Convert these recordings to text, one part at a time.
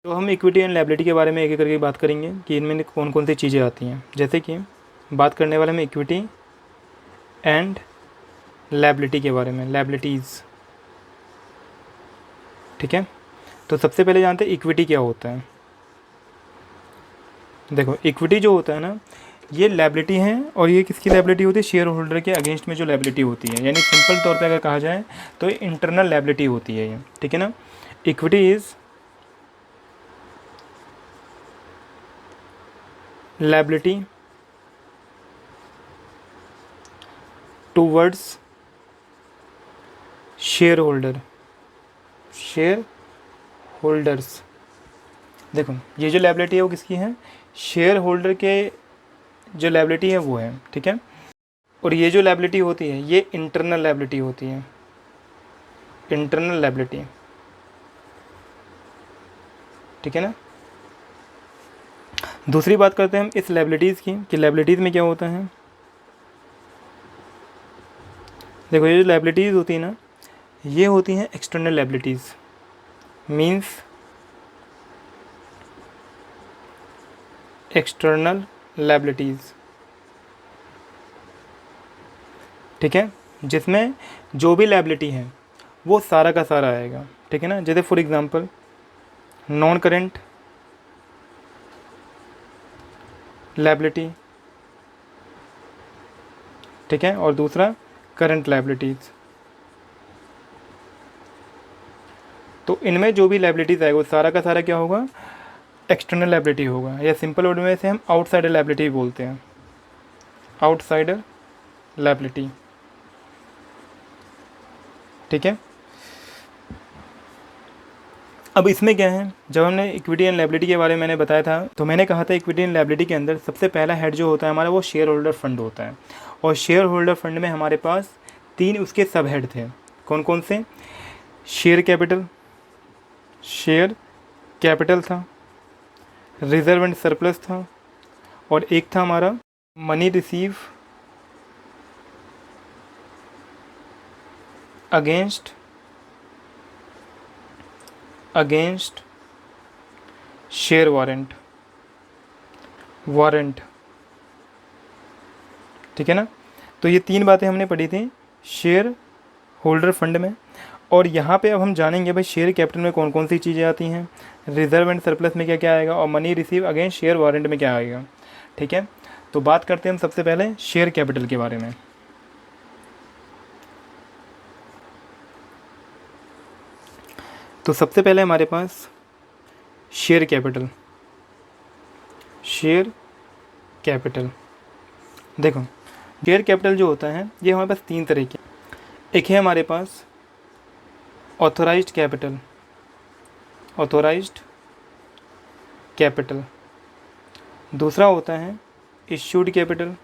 तो हम equity and liability के बारे में एक एक करके बात करेंगे कि इनमें कौन कौन सी चीज़ें आती हैं। जैसे कि बात करने वाले हम इक्विटी एंड लायबिलिटी के बारे में, लायबिलिटीज़। ठीक है, तो सबसे पहले जानते हैं इक्विटी क्या होता है। देखो, इक्विटी जो होता है ना, ये लायबिलिटी है, और ये किसकी लायबिलिटी होती है? शेयर होल्डर के अगेंस्ट में जो लायबिलिटी होती है, यानी सिंपल तौर पे अगर कहा जाए तो ये इंटरनल लायबिलिटी होती है ये। ठीक है ना, equity is liability towards share holder, share holders. देखो, ये जो लायबिलिटी है वो किसकी है? शेयर होल्डर के जो लायबिलिटी है वो है। ठीक है, और ये जो लायबिलिटी होती है ये इंटरनल लायबिलिटी होती है, इंटरनल लायबिलिटी। ठीक है ना, दूसरी बात करते हैं हम इस लायबिलिटीज़ की कि लायबिलिटीज़ में क्या होता है। देखो, ये जो लायबिलिटीज़ होती है ना, ये होती हैं external liabilities, means external liabilities. ठीक है, जिसमें जो भी लायबिलिटी है वो सारा का सारा आएगा। ठीक है ना, जैसे for example non current liability, ठीक है, और दूसरा करंट लायबिलिटीज़। तो इनमें जो भी लायबिलिटीज़ आएगा वो सारा का सारा क्या होगा? एक्सटर्नल लायबिलिटी होगा, या सिंपल वर्ड में से हम आउटसाइडर लायबिलिटी बोलते हैं, आउटसाइडर लायबिलिटी। ठीक है, अब इसमें क्या है, जब हमने इक्विटी एंड लायबिलिटी के बारे में मैंने बताया था, तो मैंने कहा था इक्विटी एंड लायबिलिटी के अंदर सबसे पहला हेड जो होता है हमारा वो शेयर होल्डर फंड होता है। और शेयर होल्डर फंड में हमारे पास 3 उसके सब हेड थे। कौन कौन से? शेयर कैपिटल, शेयर कैपिटल था, रिजर्व एंड सरप्लस था, और एक था हमारा money receive against share warrant, ठीक है ना। तो ये 3 बातें हमने पढ़ी थी शेयर होल्डर फंड में। और यहाँ पे अब हम जानेंगे भाई शेयर कैपिटल में कौन कौन सी चीज़ें आती हैं, रिजर्व एंड सरप्लस में क्या क्या आएगा, और money receive against share warrant में क्या आएगा। ठीक है, तो बात करते हैं हम सबसे पहले शेयर कैपिटल के बारे में। तो सबसे पहले हमारे पास शेयर कैपिटल, शेयर कैपिटल। देखो, शेयर कैपिटल जो होता है ये हमारे पास 3 तरह के। एक है हमारे पास ऑथोराइज्ड कैपिटल, ऑथोराइज्ड कैपिटल। दूसरा होता है इश्यूड कैपिटल,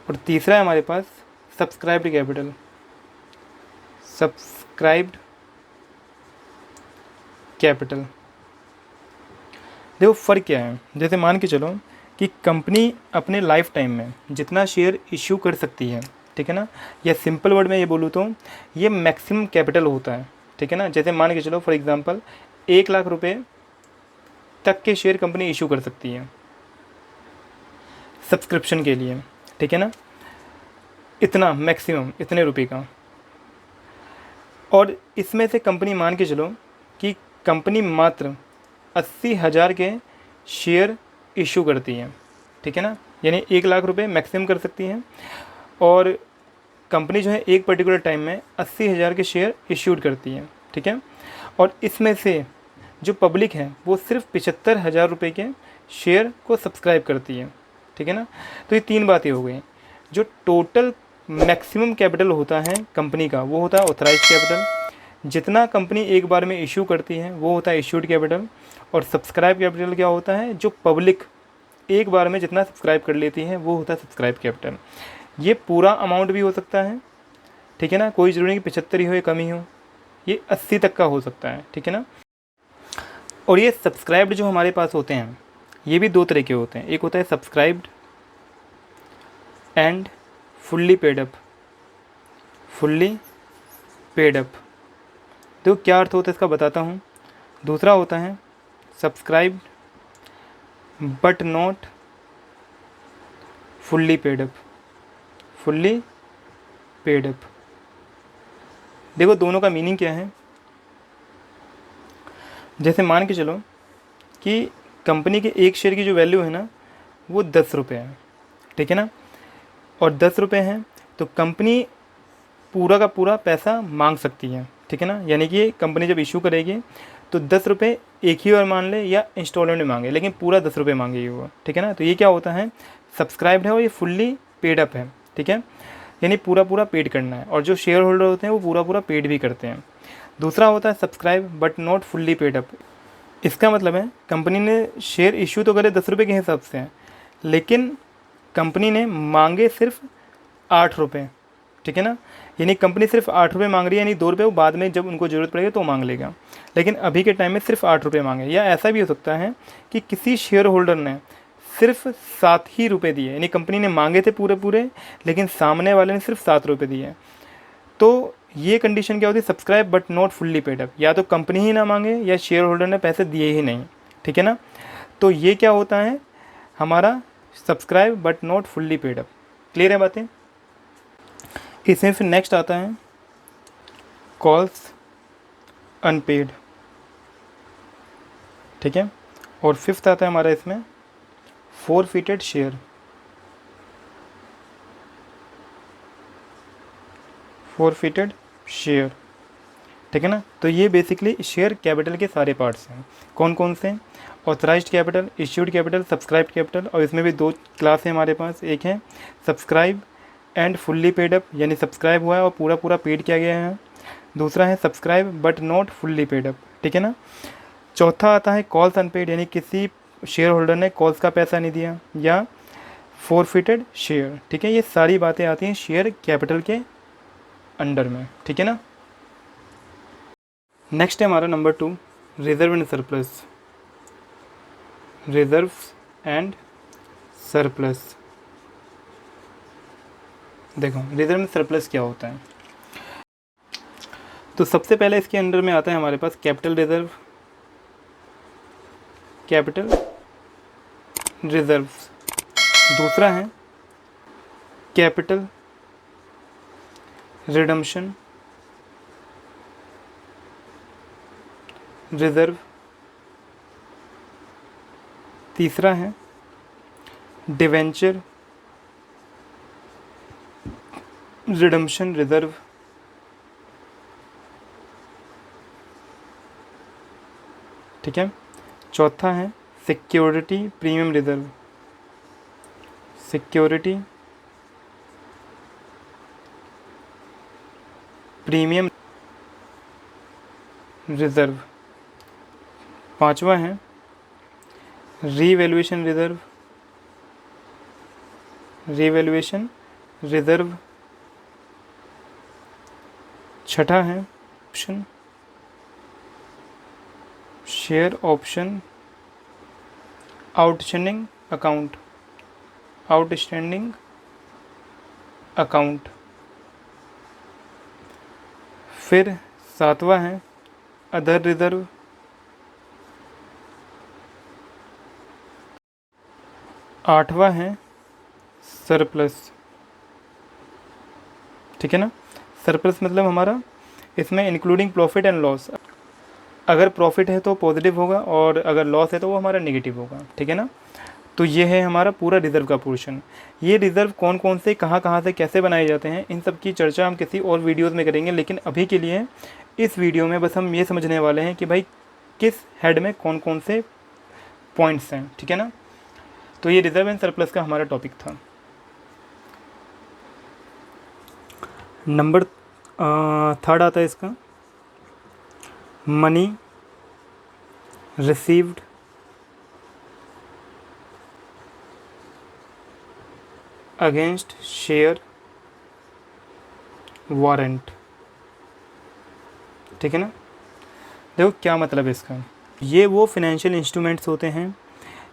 और तीसरा है हमारे पास सब्सक्राइब्ड कैपिटल, सब्सक्राइब्ड कैपिटल। देखो फ़र्क क्या है, जैसे मान के चलो कि कंपनी अपने लाइफ टाइम में जितना शेयर इश्यू कर सकती है, ठीक है ना, या सिंपल वर्ड में ये बोलूँ तो ये मैक्सिमम कैपिटल होता है। ठीक है ना, जैसे मान के चलो फॉर एग्जांपल 1 लाख रुपए तक के शेयर कंपनी इशू कर सकती है सब्सक्रिप्शन के लिए। ठीक है ना, इतना मैक्सिमम इतने रुपए का। और इसमें से कंपनी मान के चलो कि कंपनी मात्र 80,000 के शेयर इशू करती है। ठीक है ना, यानी 1 लाख रुपए मैक्सिमम कर सकती है, और कंपनी जो है एक पर्टिकुलर टाइम में 80,000 के शेयर इश्यूड करती है। ठीक है, और इसमें से जो पब्लिक है वो सिर्फ 75,000 रुपये के शेयर को सब्सक्राइब करती है। ठीक है ना, तो ये 3 बातें हो गई। जो टोटल मैक्सिमम कैपिटल होता है कंपनी का वो होता है ऑथराइज्ड कैपिटल, जितना कंपनी एक बार में इशू करती है वो होता है इश्यूड कैपिटल, और सब्सक्राइब कैपिटल क्या होता है, जो पब्लिक एक बार में जितना सब्सक्राइब कर लेती है वो होता है सब्सक्राइब कैपिटल। ये पूरा अमाउंट भी हो सकता है, ठीक है ना, कोई ज़रूरी नहीं कि 75 ही हो या कम ही हो, ये 80 तक का हो सकता है। ठीक है ना, और ये सब्सक्राइब्ड जो हमारे पास होते हैं ये भी 2 तरह के होते हैं। एक होता है subscribed and fully paid up, fully paid up. तो क्या अर्थ होता है इसका बताता हूँ। दूसरा होता है subscribe but not fully paid up. Fully paid up, देखो दोनों का मीनिंग क्या है। जैसे मान के चलो कि कंपनी के एक शेयर की जो वैल्यू है ना वो 10 रुपये है, ठीक है ना, और 10 रुपये हैं तो कंपनी पूरा का पूरा पैसा मांग सकती है, ठीक है ना। यानी कि कंपनी जब इशू करेगी तो 10 रुपये एक ही बार मान ले या इंस्टॉलमेंट में मांगे, लेकिन पूरा 10 रुपये मांगेगी वो, ठीक है ना। तो ये क्या होता है, सब्सक्राइब्ड है और ये फुल्ली पेड अप है, ठीक है, यानी पूरा पूरा पेड करना है। और जो शेयर होल्डर होते हैं वो पूरा पूरा पेड भी करते हैं। दूसरा होता है subscribe but not fully paid up. इसका मतलब है कंपनी ने शेयर इशू तो करे 10 रुपये के हिसाब से हैं, लेकिन कंपनी ने मांगे सिर्फ 8 रुपये, ठीक है ना। यानी कंपनी सिर्फ 8 रुपये मांग रही है, यानी 2 रुपये वो बाद में जब उनको ज़रूरत पड़ेगी तो मांग लेगा, लेकिन अभी के टाइम में सिर्फ 8 रुपये मांगे। या ऐसा भी हो सकता है कि किसी शेयर होल्डर ने सिर्फ 7 ही रुपये दिए, यानी कंपनी ने मांगे थे पूरे पूरे लेकिन सामने वाले ने सिर्फ 7 रुपये दिए। तो ये कंडीशन क्या होती है, subscribe but not fully paid up. या तो कंपनी ही ना मांगे या शेयर होल्डर ने पैसे दिए ही नहीं, ठीक है ना। तो ये क्या होता है हमारा subscribe but not fully paid up. Clear है बातें। इसमें फिर नेक्स्ट आता है कॉल्स अनपेड, ठीक है। और फिफ्थ आता है हमारा इसमें फोरफिटेड शेयर। फोरफिटेड शेयर, ठीक है ना। तो ये बेसिकली शेयर कैपिटल के सारे पार्ट्स हैं। कौन कौन से, authorised capital, issued capital, subscribe capital. और इसमें भी 2 क्लास है हमारे पास, एक है subscribe and fully paid up, यानी सब्सक्राइब हुआ है और पूरा पूरा पेड किया गया है। दूसरा है subscribe but not fully paid up, ठीक है ना। चौथा आता है कॉल्स अनपेड, यानी किसी शेयर होल्डर ने कॉल्स का पैसा नहीं दिया, या फोरफिटेड शेयर, ठीक है। ये सारी बातें आती हैं शेयर कैपिटल के अंडर में, ठीक है ना। नेक्स्ट है हमारा number 2 reserve and surplus. Reserves and surplus, देखो रिजर्व एंड सरप्लस क्या होता है। तो सबसे पहले इसके अंडर में आता है हमारे पास कैपिटल रिजर्व, कैपिटल रिजर्व्स। दूसरा है कैपिटल रिडम्पशन रिजर्व। तीसरा है डिवेंचर रिडम्पशन रिजर्व। ठीक है। चौथा है security premium reserve. Security premium reserve. पांचवा है रीवैल्यूएशन रिजर्व। Revaluation reserve. छठा है option share option outstanding account. Outstanding account. फिर सातवां है अदर रिजर्व। आठवां है सरप्लस। ठीक है ना। सरप्लस मतलब हमारा इसमें इंक्लूडिंग प्रॉफिट एंड लॉस। अगर प्रॉफिट है तो पॉजिटिव होगा और अगर लॉस है तो वो हमारा नेगेटिव होगा। ठीक है ना। तो ये है हमारा पूरा रिज़र्व का पोर्शन। ये रिज़र्व कौन कौन से कहाँ से कैसे बनाए जाते हैं इन सब की चर्चा हम किसी और वीडियोज़ में करेंगे, लेकिन अभी के लिए इस वीडियो में बस हम ये समझने वाले हैं कि भाई किस हेड में कौन कौन से पॉइंट्स हैं। ठीक है ना। तो ये रिज़र्व एंड सरप्लस का हमारा टॉपिक था। नंबर 3 आता है इसका money received against share warrant. ठीक है ना। देखो क्या मतलब है इसका। ये वो फाइनेंशियल इंस्ट्रूमेंट्स होते हैं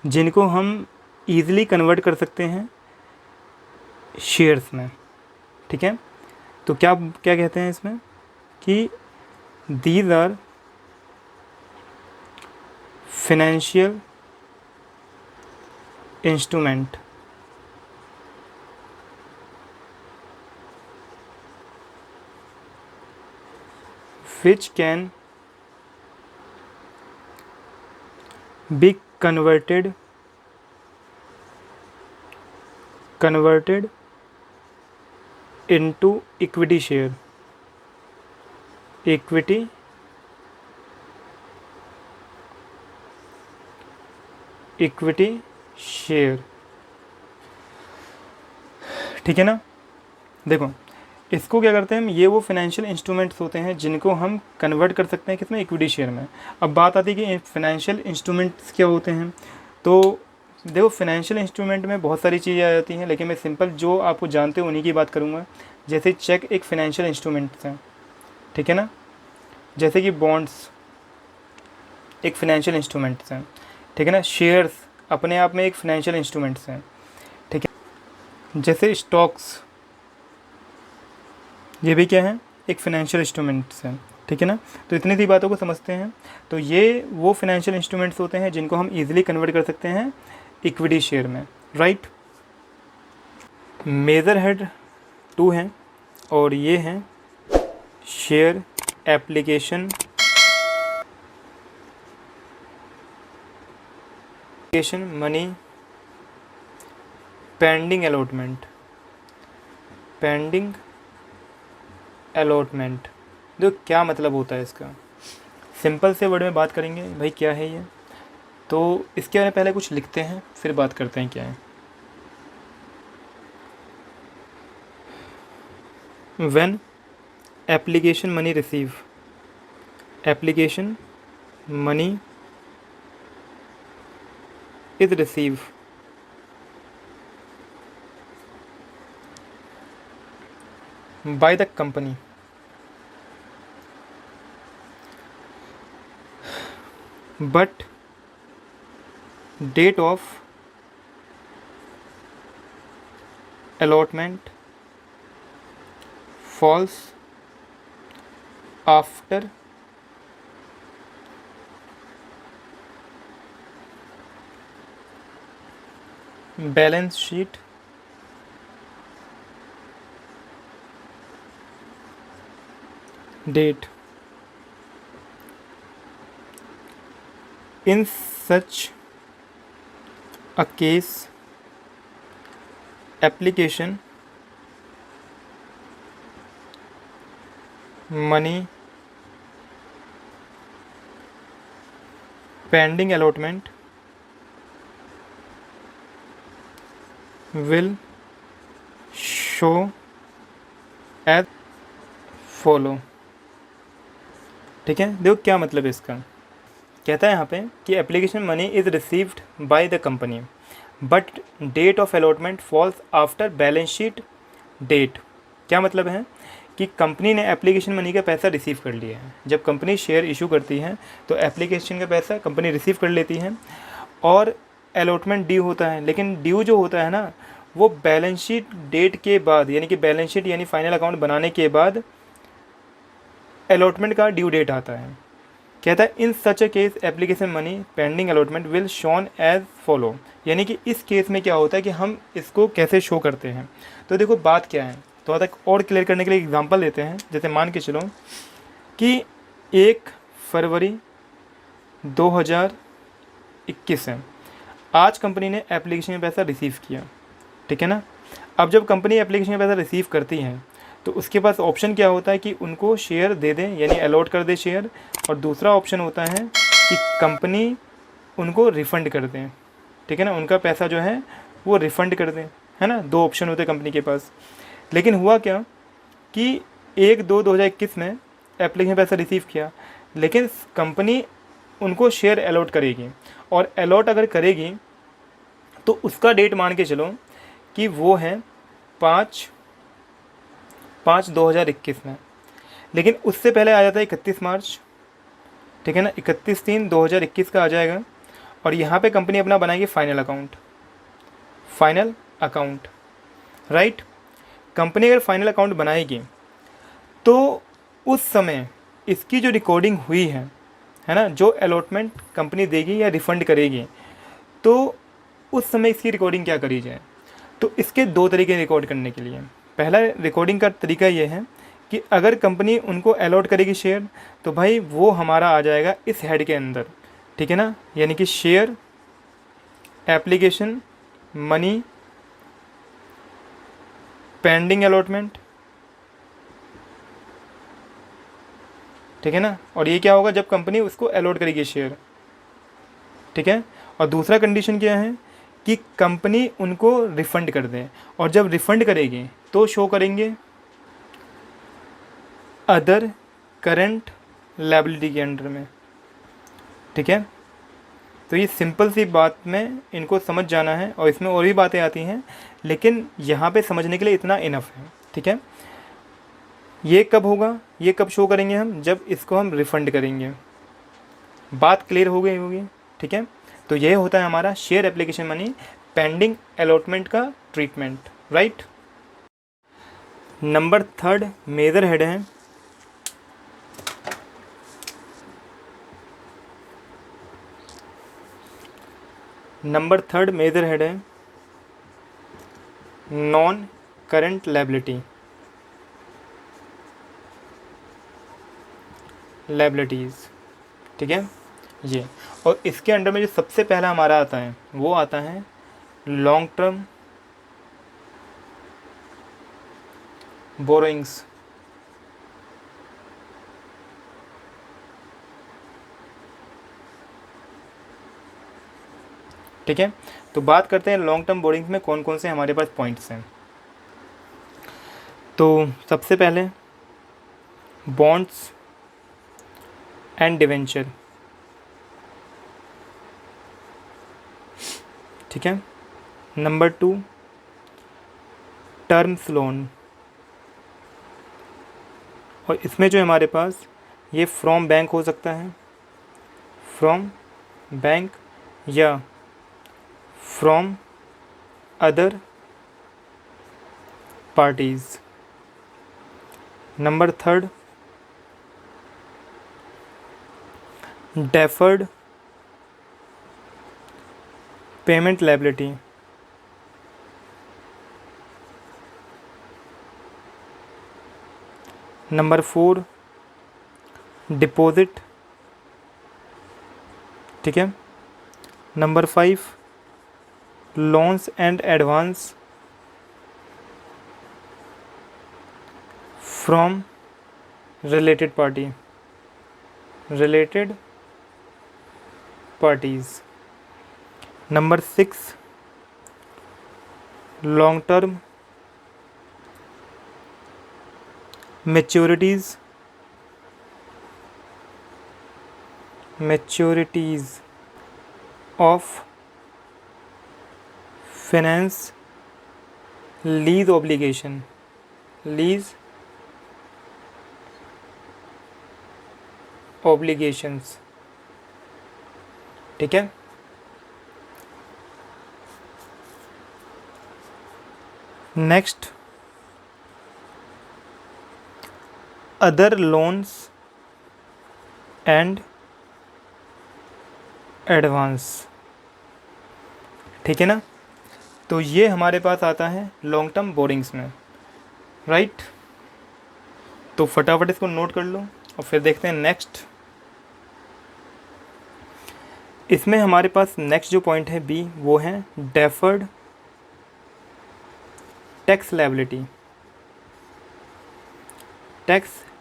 जिनको हम ईज़िली कन्वर्ट कर सकते हैं शेयर्स में। ठीक है। तो क्या क्या कहते हैं इसमें कि these are financial instrument which can be converted into equity share ठीक है ना। देखो इसको क्या करते हैं हम, ये वो फाइनेंशियल इंस्ट्रूमेंट्स होते हैं जिनको हम कन्वर्ट कर सकते हैं किसमें, इक्विटी शेयर में। अब बात आती है कि फाइनेंशियल इंस्ट्रूमेंट्स क्या होते हैं। तो देखो फाइनेंशियल इंस्ट्रूमेंट में बहुत सारी चीज़ें आ जाती हैं, लेकिन मैं सिंपल जो आपको जानते हो उन्हीं की बात करूँगा। जैसे चेक एक फाइनेंशियल इंस्ट्रूमेंट्स हैं, ठीक है ना। जैसे कि बॉन्ड्स एक फाइनेंशियल इंस्ट्रूमेंट्स हैं, ठीक है ना। शेयर्स अपने आप में एक फाइनेंशियल इंस्ट्रूमेंट्स हैं, ठीक है। जैसे स्टॉक्स, ये भी क्या है, एक फाइनेंशियल इंस्ट्रूमेंट्स हैं, ठीक है ना। तो इतनी सी बातों को समझते हैं। तो ये वो फाइनेंशियल इंस्ट्रूमेंट्स होते हैं जिनको हम इजीली कन्वर्ट कर सकते हैं इक्विटी शेयर में, राइट। मेजर हेड 2 हैं और ये हैं share application money pending allotment. देखो क्या मतलब होता है इसका, सिंपल से वर्ड में बात करेंगे भाई क्या है ये। तो इसके बारे में पहले कुछ लिखते हैं फिर बात करते हैं क्या है। When application money is receive by the company but date of allotment falls after balance sheet date. In such a case, application money pending allotment will show as follow। ठीक है, देखो क्या मतलब है इसका। कहता है यहाँ पे कि application money is received by the company but date of allotment falls after balance sheet date. क्या मतलब है कि कंपनी ने एप्लीकेशन मनी का पैसा रिसीव कर लिया है। जब कंपनी शेयर इशू करती है तो एप्लीकेशन का पैसा कंपनी रिसीव कर लेती है और अलॉटमेंट ड्यू होता है, लेकिन ड्यू जो होता है ना वो बैलेंस शीट डेट के बाद, यानी कि बैलेंस शीट यानी फाइनल अकाउंट बनाने के बाद अलॉटमेंट का ड्यू डेट आता है। कहता है in such a case application money pending allotment will shown as follow. यानी कि इस केस में क्या होता है कि हम इसको कैसे शो करते हैं। तो देखो बात क्या है, थोड़ा तक और क्लियर करने के लिए एग्जांपल लेते हैं। जैसे मान के चलो कि 1 फरवरी 2021 है, आज कंपनी ने एप्लीकेशन का पैसा रिसीव किया, ठीक है ना। अब जब कंपनी एप्लीकेशन का पैसा रिसीव करती है तो उसके पास ऑप्शन क्या होता है कि उनको शेयर दे दें, यानी अलॉट कर दे शेयर, और दूसरा ऑप्शन होता है कि कंपनी उनको रिफ़ंड कर दें, ठीक है ना, उनका पैसा जो है वो रिफ़ंड कर दें, है ना। 2 ऑप्शन होते हैं कंपनी के पास। लेकिन हुआ क्या कि 1/2/2021 में एप्लीकेशन पैसा रिसीव किया, लेकिन कंपनी उनको शेयर अलॉट करेगी, और अलॉट अगर करेगी तो उसका डेट मान के चलो कि वो है 5/5/2021 में। लेकिन उससे पहले आ जाता है 31 मार्च, ठीक है ना, 31/3/2021 का आ जाएगा। और यहाँ पे कंपनी अपना बनाएगी फाइनल अकाउंट, राइट। कंपनी अगर फाइनल अकाउंट बनाएगी तो उस समय इसकी जो रिकॉर्डिंग हुई है ना, जो अलॉटमेंट कंपनी देगी या रिफ़ंड करेगी, तो उस समय इसकी रिकॉर्डिंग क्या करी जाए। तो इसके दो तरीके रिकॉर्ड करने के लिए। पहला रिकॉर्डिंग का तरीका ये है कि अगर कंपनी उनको अलॉट करेगी शेयर, तो भाई वो हमारा आ जाएगा इस हेड के अंदर, ठीक है ना, यानी कि share application money pending allotment, ठीक है ना। और ये क्या होगा, जब कंपनी उसको अलॉट करेगी शेयर, ठीक है। और दूसरा कंडीशन क्या है कि कंपनी उनको रिफ़ंड कर दे, और जब रिफ़ंड करेगी तो शो करेंगे अदर करंट लायबिलिटी के अंडर में, ठीक है। तो ये सिंपल सी बात में इनको समझ जाना है, और इसमें और भी बातें आती हैं, लेकिन यहाँ पे समझने के लिए इतना इनफ है, ठीक है। ये कब होगा, ये कब शो करेंगे हम, जब इसको हम रिफ़ंड करेंगे। बात क्लियर हो गई होगी, ठीक है। तो यह होता है हमारा share application money pending allotment का treatment, right. Number third major head है नॉन करंट लायबिलिटीज़, ठीक है ये। और इसके अंडर में जो सबसे पहला हमारा आता है वो आता है लॉन्ग टर्म बोरोइंग्स, ठीक है। तो बात करते हैं लॉन्ग टर्म बोरिंग्स में कौन कौन से हमारे पास पॉइंट्स हैं। तो सबसे पहले बॉन्ड्स एंड डिवेंचर, ठीक है। नंबर 2 टर्म्स लोन, और इसमें जो हमारे पास ये फ्रॉम बैंक हो सकता है, फ्रॉम बैंक या from other parties. Number 3 deferred payment liability, number 4 deposit, ठीक है। Number 5 loans and advance from related parties. Number 6 long term maturities of finance lease obligations, ठीक है। Next other loans and advance, ठीक है ना। तो ये हमारे पास आता है लॉन्ग टर्म बोरिंग्स में, राइट। तो फटाफट इसको नोट कर लो और फिर देखते हैं नेक्स्ट। इसमें हमारे पास नेक्स्ट जो पॉइंट है बी, वो है डेफर्ड टैक्स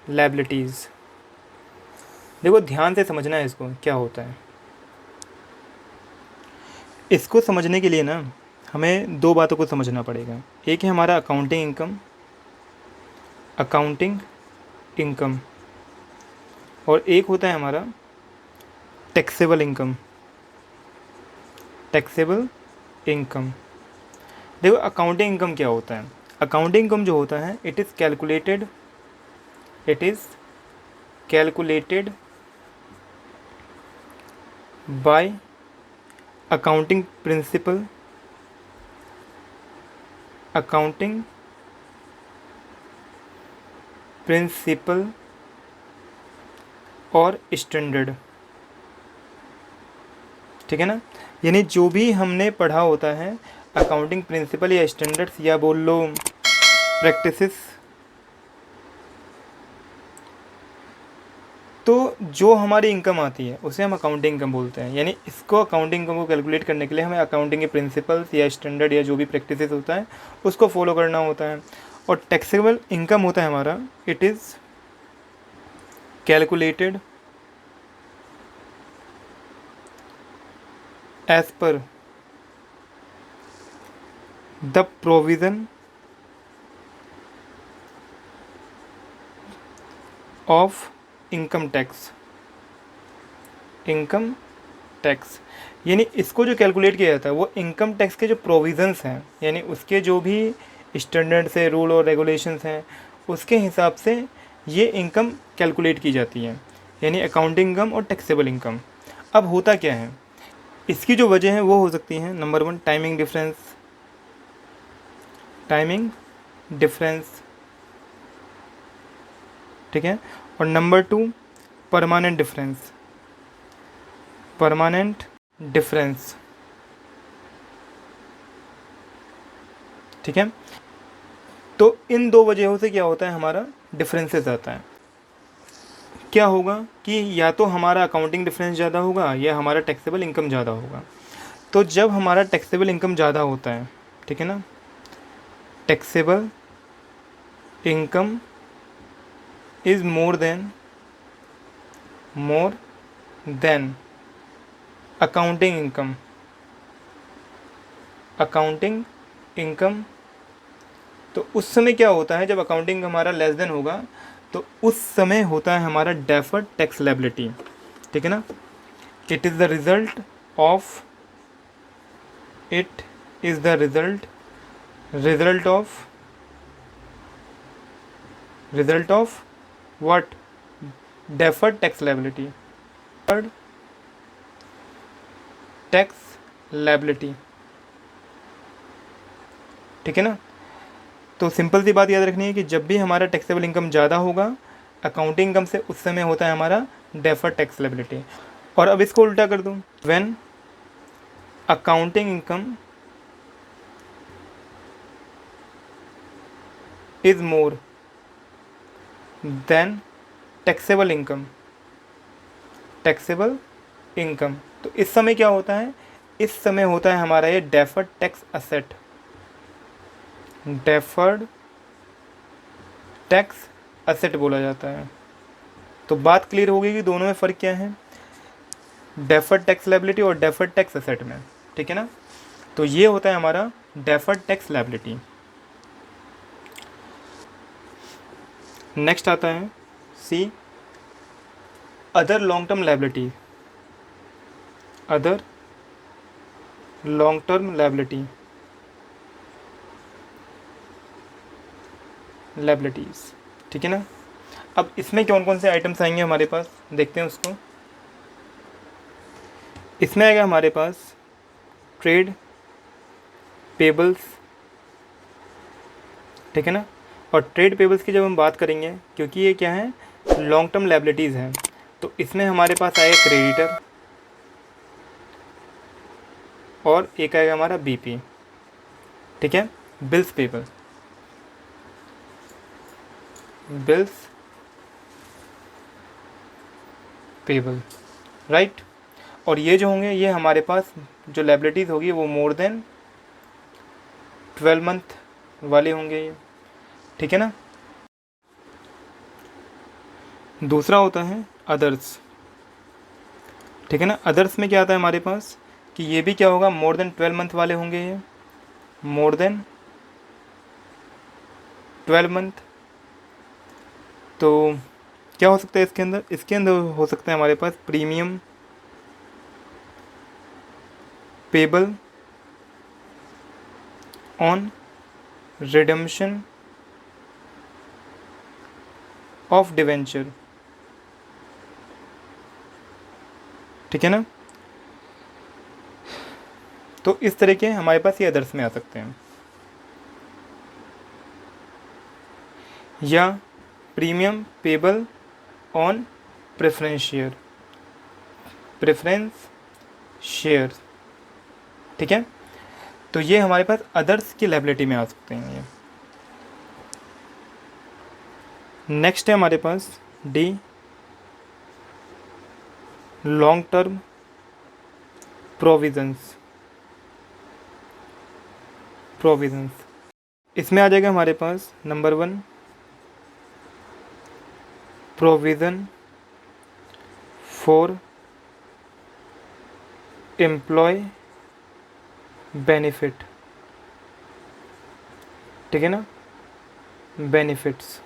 लायबिलिटीज़। देखो ध्यान से समझना है इसको क्या होता है। इसको समझने के लिए ना हमें दो बातों को समझना पड़ेगा। एक है हमारा अकाउंटिंग इनकम, और एक होता है हमारा टैक्सेबल इनकम। देखो अकाउंटिंग इनकम क्या होता है। अकाउंटिंग इनकम जो होता है it is calculated by accounting principle और स्टैंडर्ड, ठीक है ना। यानी जो भी हमने पढ़ा होता है अकाउंटिंग प्रिंसिपल या स्टैंडर्ड्स या बोल लो प्रैक्टिसेस, तो जो हमारी इनकम आती है उसे हम अकाउंटिंग इनकम बोलते हैं। यानी इसको अकाउंटिंग इनकम को कैलकुलेट करने के लिए हमें अकाउंटिंग के प्रिंसिपल्स या स्टैंडर्ड या जो भी प्रैक्टिसेस होता है उसको फॉलो करना होता है। और टैक्सेबल इनकम होता है हमारा, it is calculated as per the provision of income tax. Income tax यानी इसको जो कैलकुलेट किया जाता है वो इनकम टैक्स के जो प्रोविज़न्स हैं, यानी उसके जो भी स्टैंडर्ड से रूल और रेगुलेशंस हैं उसके हिसाब से ये इनकम कैलकुलेट की जाती है, यानी अकाउंटिंग इनकम और टैक्सेबल इनकम। अब होता क्या है, इसकी जो वजह है वो हो सकती हैं, number 1 timing difference, timing difference, ठीक है। और number 2 permanent difference, permanent difference, ठीक है। तो इन दो वजहों से क्या होता है, हमारा डिफरेंसेस आता है। क्या होगा कि या तो हमारा अकाउंटिंग डिफरेंस ज़्यादा होगा या हमारा टैक्सेबल इनकम ज़्यादा होगा। तो जब हमारा टैक्सेबल इनकम ज़्यादा होता है, ठीक है ना, taxable income is more than accounting income, accounting income. तो उस समय क्या होता है, जब अकाउंटिंग हमारा लेस देन होगा तो उस समय होता है हमारा डेफर्ड टैक्स लायबिलिटी, ठीक है ना। It is the result of, it is the result of what, deferred tax liability, deferred tax liability, ठीक है ना। तो सिंपल सी बात याद रखनी है कि जब भी हमारा टैक्सेबल इनकम ज़्यादा होगा अकाउंटिंग इनकम से, उस समय होता है हमारा डेफर्ड टैक्स लायबिलिटी। और अब इसको उल्टा कर दूँ, when accounting income is more than taxable income, taxable income, तो इस समय क्या होता है, इस समय होता है हमारा ये deferred tax asset, deferred tax asset बोला जाता है। तो बात क्लियर होगी कि दोनों में फ़र्क क्या है, डेफर्ड टैक्स लायबिलिटी और डेफर्ड टैक्स असेट में, ठीक है ना। तो ये होता है हमारा डेफर्ड टैक्स लायबिलिटी। नेक्स्ट आता है C, other long term liability, other long term liability, liabilities, ठीक है ना। अब इसमें कौन कौन से आइटम्स आएंगे हमारे पास, देखते हैं उसको। इसमें आएगा हमारे पास ट्रेड पेबल्स, ठीक है ना। और ट्रेड पेबल्स की जब हम बात करेंगे, क्योंकि ये क्या है, लॉन्ग टर्म लायबिलिटीज़ हैं, तो इसमें हमारे पास आएगा क्रेडिटर और एक आएगा हमारा बीपी, ठीक है, bills payable, bills payable, right. और ये जो होंगे, ये हमारे पास जो लायबिलिटीज़ होगी वो मोर देन 12 मंथ वाले होंगे ये, ठीक है ना। दूसरा होता है अदर्स, ठीक है ना। अदर्स में क्या आता है हमारे पास कि ये भी क्या होगा, मोर देन 12 मंथ वाले होंगे ये, मोर देन 12 मंथ। तो क्या हो सकता है इसके अंदर, इसके अंदर हो सकता है हमारे पास premium payable on redemption of debenture, ठीक है ना। तो इस तरह के हमारे पास ये अदर्स में आ सकते हैं, या premium payable on preference share, preference share, ठीक है। तो ये हमारे पास अदर्स की लायबिलिटी में आ सकते हैं ये। नेक्स्ट है हमारे पास D, long term provisions, provisions इसमें आ जाएगा हमारे पास number 1 provision for employ benefit, ठीक है ना, बेनिफिट्स।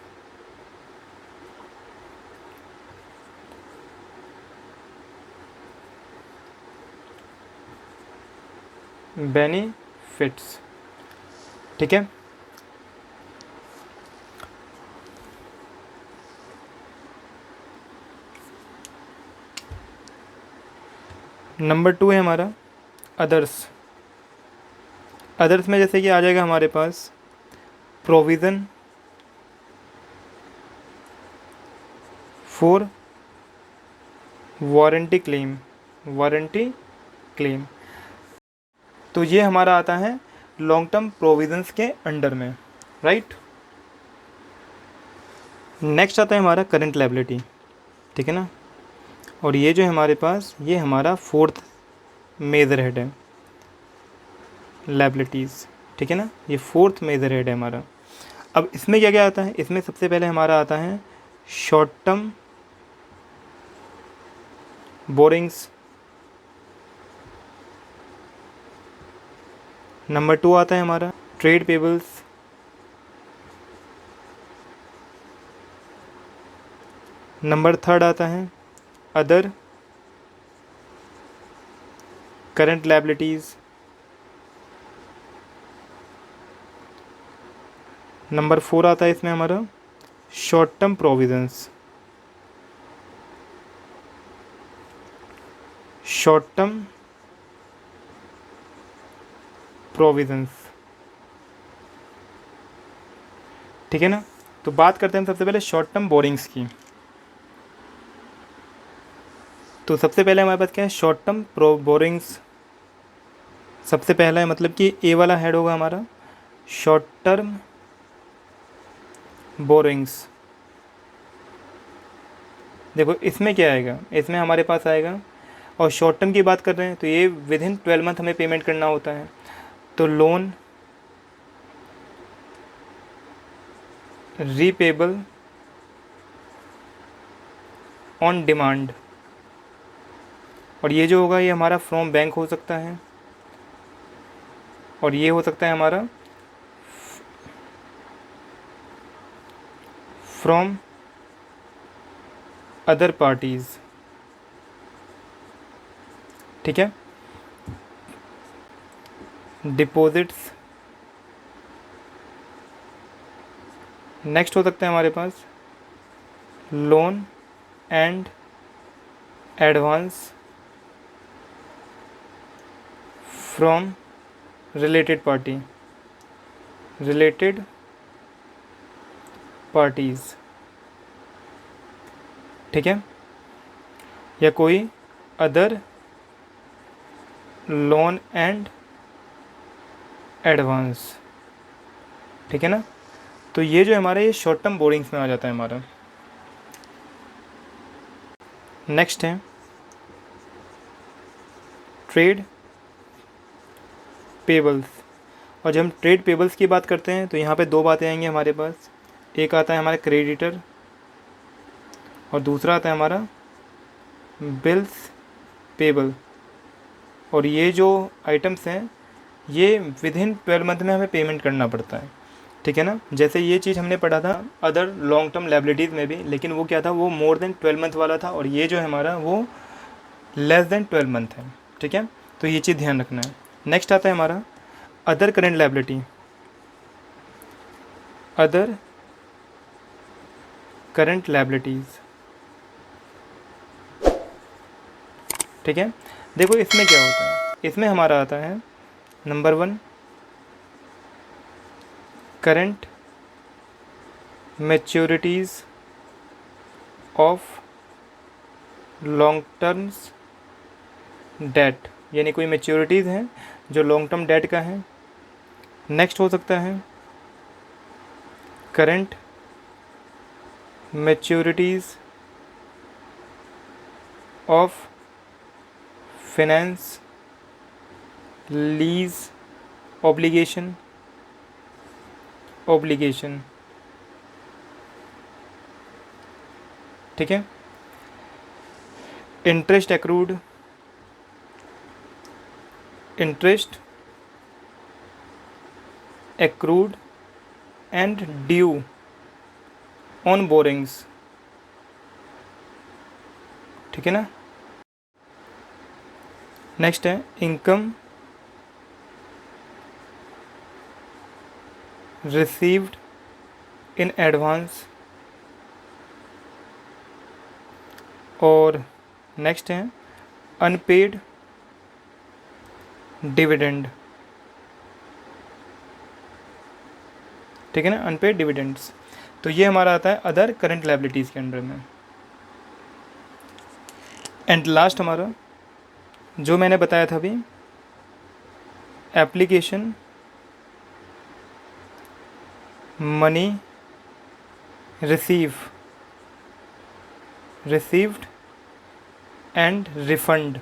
बेनिफिट्स, ठीक है। नंबर 2 है हमारा अदर्स। अदर्स में जैसे कि आ जाएगा हमारे पास provision for warranty claim, warranty claim. तो ये हमारा आता है लॉन्ग टर्म प्रोविजंस के अंडर में, राइट। नेक्स्ट आता है हमारा करंट लायबिलिटी, ठीक है ना। और ये जो है हमारे पास, ये हमारा 4th मेजर हेड है लायबिलिटीज़, ठीक है ना, ये 4th मेजर हेड है हमारा। अब इसमें क्या क्या आता है, इसमें सबसे पहले हमारा आता है शॉर्ट टर्म बोरिंग्स, नंबर 2 आता है हमारा ट्रेड पेबल्स, नंबर 3 आता है अदर करंट लायबिलिटीज़, नंबर 4 आता है इसमें हमारा short term provisions, short term provisions, ठीक है ना। तो बात करते हैं सबसे पहले शॉर्ट टर्म बोरिंग्स की। तो सबसे पहले हमारे पास क्या है, शॉर्ट टर्म बोरिंग्स सबसे पहला है, मतलब कि ए वाला हेड होगा हमारा शॉर्ट टर्म बोरिंग्स। देखो इसमें क्या आएगा, इसमें हमारे पास आएगा, और शॉर्ट टर्म की बात कर रहे हैं तो ये विद इन 12 मंथ हमें पेमेंट करना होता है। तो लोन रीपेबल ऑन डिमांड, और ये जो होगा ये हमारा फ्रॉम बैंक हो सकता है, और ये हो सकता है हमारा फ्रॉम अदर पार्टीज़, ठीक है। डिपॉजिट्स नेक्स्ट हो सकता है हमारे पास loan and advance from related party, related parties, ठीक है, या कोई अदर लोन एंड एडवांस, ठीक है ना। तो ये जो हमारा ये शॉर्ट टर्म बोरिंग्स में आ जाता है हमारा। नेक्स्ट है ट्रेड पेबल्स। और जब हम ट्रेड पेबल्स की बात करते हैं तो यहाँ पे 2 बातें आएंगी हमारे पास, एक आता है हमारा क्रेडिटर और दूसरा आता है हमारा बिल्स पेबल। और ये जो आइटम्स हैं ये विद इन 12 मंथ में हमें पेमेंट करना पड़ता है, ठीक है ना। जैसे ये चीज़ हमने पढ़ा था अदर लॉन्ग टर्म लायबिलिटीज़ में भी, लेकिन वो क्या था, वो मोर देन 12 मंथ वाला था, और ये जो है हमारा वो लेस देन 12 मंथ है, ठीक है। तो ये चीज़ ध्यान रखना है। नेक्स्ट आता है हमारा other current liability, other current liabilities, ठीक है। देखो इसमें क्या होता है, इसमें हमारा आता है number 1 current maturities of long terms debt, यानी कोई मैच्योरिटीज़ हैं जो लॉन्ग टर्म डेट का है। नेक्स्ट हो सकता है current maturities of finance lease obligation ठीक है। Interest accrued and due on borrowings, ठीक है ना। नेक्स्ट है इनकम रिसीव्ड इन एडवांस, और नेक्स्ट है अनपेड डिविडेंड, ठीक है ना, अनपेड डिविडेंड्स। तो ये हमारा आता है अदर करंट लायबिलिटीज़ के अंडर में। एंड लास्ट हमारा जो मैंने बताया था अभी, application money received and refund,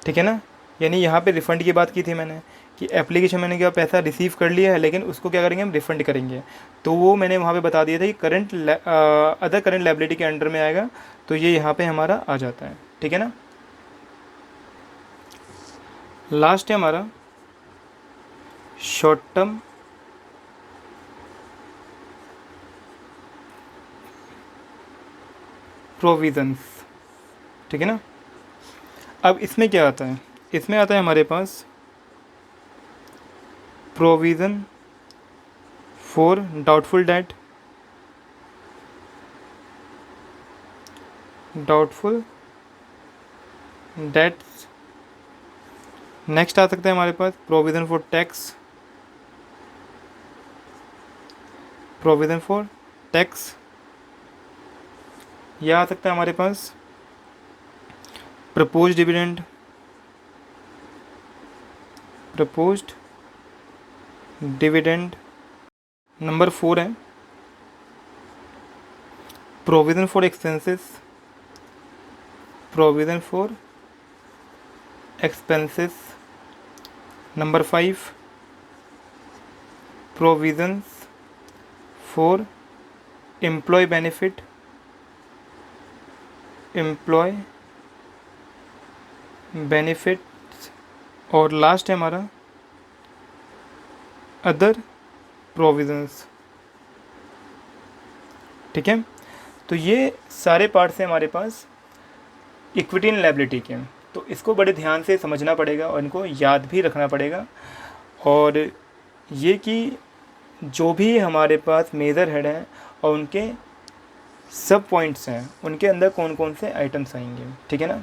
ठीक है ना। यानी यहाँ पे रिफ़ंड की बात की थी मैंने कि एप्लीकेशन मैंने क्या पैसा रिसीव कर लिया है, लेकिन उसको क्या करेंगे हम, रिफ़ंड करेंगे। तो वो मैंने वहाँ पे बता दिया था कि अदर करंट लायबिलिटी के अंडर में आएगा, तो ये यहाँ पे हमारा आ जाता है, ठीक है ना। लास्ट है हमारा शॉर्ट टर्म प्रोविज़न्स, ठीक है ना। अब इसमें क्या आता है, इसमें आता है हमारे पास provision for doubtful debts. Next आ सकता है हमारे पास प्रोविज़न फॉर टैक्स, यह आ सकता है हमारे पास प्रपोज्ड डिविडेंड। नंबर 4 है provision for expenses. Number 5 provisions for employ benefits, और लास्ट है हमारा अदर प्रोविज़न्स, ठीक है। तो ये सारे पार्ट्स हैं हमारे पास इक्विटी एंड लायबिलिटी के। तो इसको बड़े ध्यान से समझना पड़ेगा और इनको याद भी रखना पड़ेगा, और ये कि जो भी हमारे पास मेजर हेड हैं और उनके सब पॉइंट्स हैं, उनके अंदर कौन कौन से आइटम्स आएंगे, ठीक है ना।